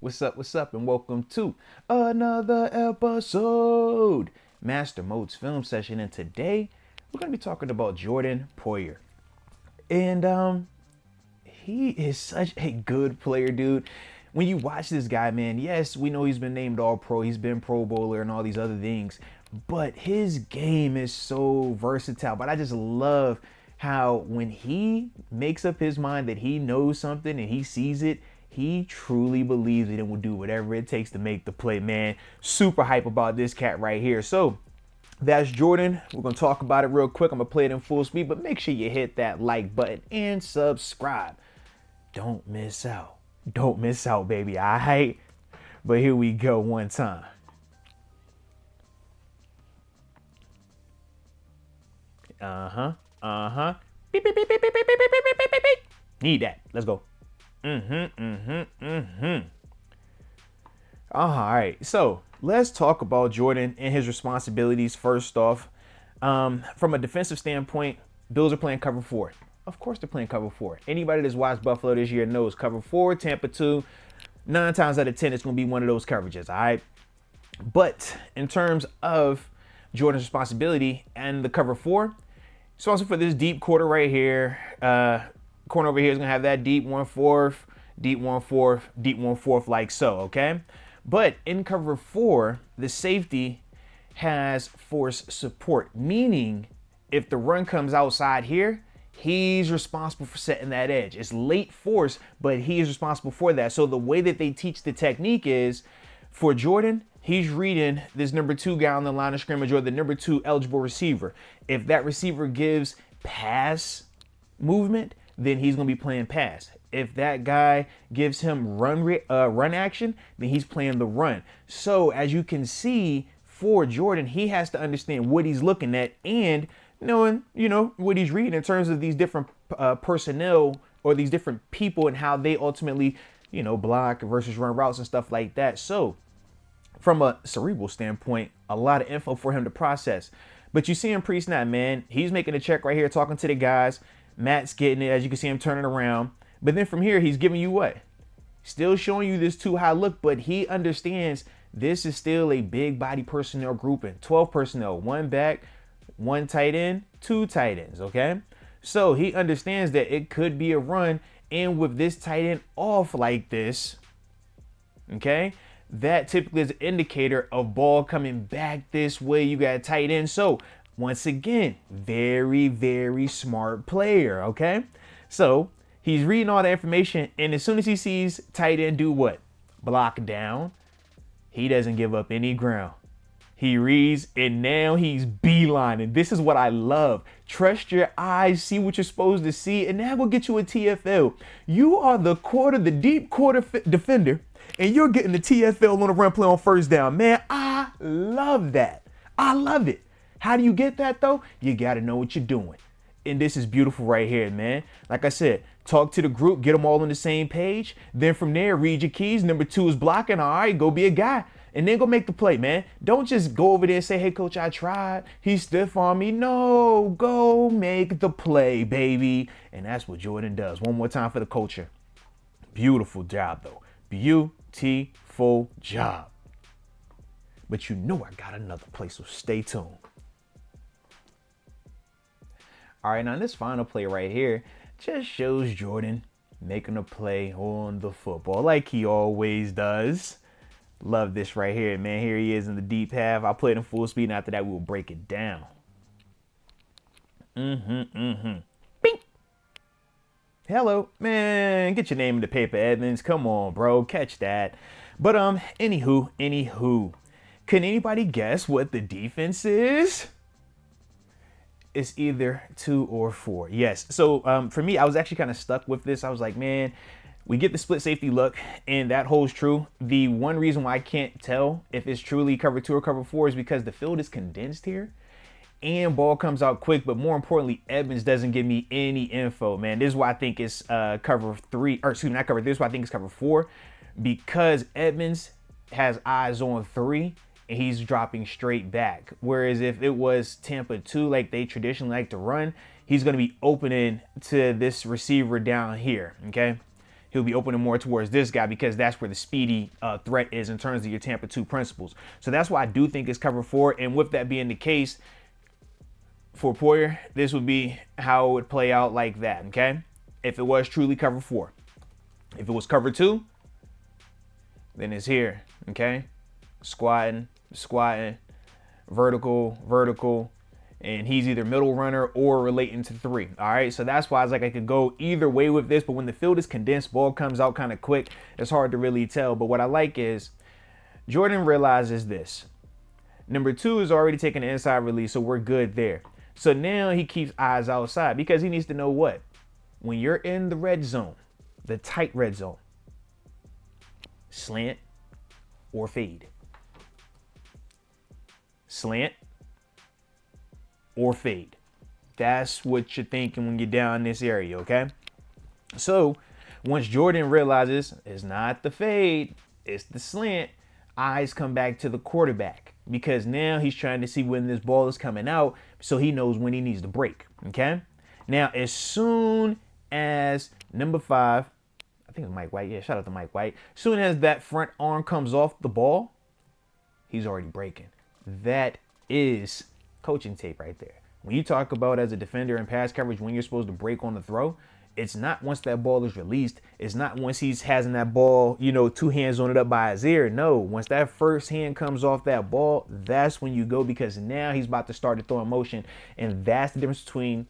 What's up? What's up? And welcome to another episode, Master Moats Film Session. And today we're going to be talking about Jordan Poyer. And he is such a good player, dude. When you watch this guy, man, yes, we know he's been named All-Pro, he's been Pro Bowler and all these other things, but his game is so versatile. But I just love how when he makes up his mind that he knows something and he sees it, he truly believes it and will do whatever it takes to make the play, man. Super hype about this cat right here. So that's Jordan. We're going to talk about it real quick. I'm going to play it in full speed, but make sure you hit that like button and subscribe. Don't miss out. Don't miss out, baby. All right? But here we go one time. Beep, beep, beep, beep, beep, beep, beep, beep, beep, beep, beep. Need that. Let's go. All right. So let's talk about Jordan and his responsibilities first off. From a defensive standpoint, Bills are playing cover 4. Of course they're playing cover 4. Anybody that's watched Buffalo this year knows cover 4, Tampa 2. 9 times out of 10, it's going to be one of those coverages, all right? But in terms of Jordan's responsibility and the cover 4, he's responsible for this deep quarter right here. Corner over here is going to have that deep 1/4, deep 1/4, deep 1/4 like so, okay? But in cover 4, the safety has force support, meaning if the run comes outside here, he's responsible for setting that edge. It's late force, but he is responsible for that. So the way that they teach the technique is, for Jordan, he's reading this number 2 guy on the line of scrimmage or the number 2 eligible receiver. If that receiver gives pass movement, then he's going to be playing pass. If that guy gives him run action, then he's playing the run. So as you can see, for Jordan, he has to understand what he's looking at and knowing, what he's reading in terms of these different personnel or these different people and how they ultimately, block versus run routes and stuff like that. So from a cerebral standpoint, a lot of info for him to process. But you see him pre-snap, man. He's making a check right here, talking to the guys. Matt's getting it, as you can see him turning around. But then from here, he's giving you what? Still showing you this too high look, but he understands this is still a big body personnel grouping. 12 personnel, 1 back, 1 tight end, 2 tight ends, okay? So he understands that it could be a run, and with this tight end off like this, okay, that typically is an indicator of ball coming back this way. You got a tight end. So once again, very, very smart player, okay? So he's reading all the information, and as soon as he sees tight end do what? Block down. He doesn't give up any ground. He reads, and now he's beelining. This is what I love. Trust your eyes, see what you're supposed to see, and that will get you a TFL. You are the deep quarter defender, and you're getting the TFL on a run play on first down. Man, I love that. I love it. How do you get that, though? You got to know what you're doing. And this is beautiful right here, man. Like I said, talk to the group, get them all on the same page. Then from there, read your keys. Number 2 is blocking. All right, go be a guy. And then go make the play, man. Don't just go over there and say, hey, coach, I tried. He's stiff on me. No, go make the play, baby. And that's what Jordan does. One more time for the culture. Beautiful job, though. Beautiful job. But you know I got another play, so stay tuned. All right, now this final play right here just shows Jordan making a play on the football like he always does. Love this right here, man. Here he is in the deep half. I'll play it in full speed, and after that, we'll break it down. Bing. Hello, man. Get your name in the paper, Edmonds. Come on, bro. Catch that. But anywho. Can anybody guess what the defense is? It's either 2 or 4. Yes. So for me, I was actually kind of stuck with this. I was like, man, we get the split safety look, and that holds true. The one reason why I can't tell if it's truly cover 2 or cover 4 is because the field is condensed here and ball comes out quick. But more importantly, Edmonds doesn't give me any info, man. This is why I think it's cover 3, or excuse me, not cover 3. This is why I think it's cover 4, because Edmonds has eyes on 3 and he's dropping straight back. Whereas if it was Tampa 2, like they traditionally like to run, he's going to be opening to this receiver down here, okay? he'll be opening more towards this guy because that's where the speedy threat is in terms of your Tampa 2 principles. So that's why I do think it's cover 4. And with that being the case, for Poyer, this would be how it would play out like that, okay? If it was truly cover 4. If it was cover 2, then it's here, okay? Squatting, vertical, and he's either middle runner or relating to 3. All right, so that's why I was like I could go either way with this, but when the field is condensed, ball comes out kind of quick, it's hard to really tell. But what I like is Jordan realizes this. Number 2 is already taking the inside release, so we're good there. So now he keeps eyes outside because he needs to know what? When you're in the red zone, the tight red zone, slant or fade. Slant or fade. That's what you're thinking when you're down in this area, okay? So once Jordan realizes it's not the fade, it's the slant, eyes come back to the quarterback because now he's trying to see when this ball is coming out so he knows when he needs to break, okay? Now, as soon as number 5, I think it's Mike White. Yeah, shout out to Mike White. As soon as that front arm comes off the ball, he's already breaking. That is coaching tape right there. When you talk about as a defender in pass coverage when you're supposed to break on the throw, it's not once that ball is released. It's not once he's having that ball, 2 hands on it up by his ear. No, once that first hand comes off that ball, that's when you go because now he's about to start to throw in motion. And that's the difference between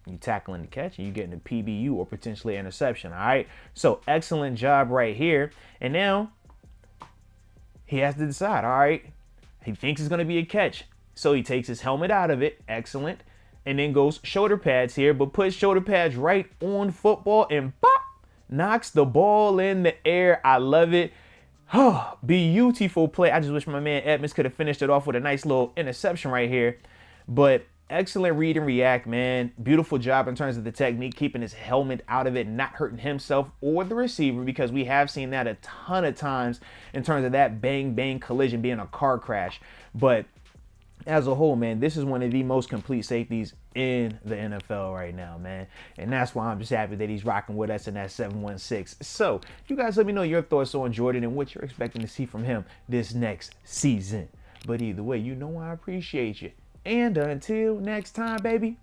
you tackling the catch and you getting a PBU or potentially an interception. All right. So excellent job right here. And now he has to decide. All right. He thinks it's going to be a catch. So he takes his helmet out of it. Excellent. And then goes shoulder pads here, but puts shoulder pads right on football and pop, knocks the ball in the air. I love it. Oh, beautiful play. I just wish my man Edmonds could have finished it off with a nice little interception right here. But excellent read and react, man. Beautiful job in terms of the technique, keeping his helmet out of it, not hurting himself or the receiver, because we have seen that a ton of times in terms of that bang collision being a car crash. But as a whole, man, this is one of the most complete safeties in the NFL right now, man. And that's why I'm just happy that he's rocking with us in that 716. So you guys let me know your thoughts on Jordan and what you're expecting to see from him this next season. But either way, I appreciate you. And until next time, baby,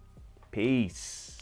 peace.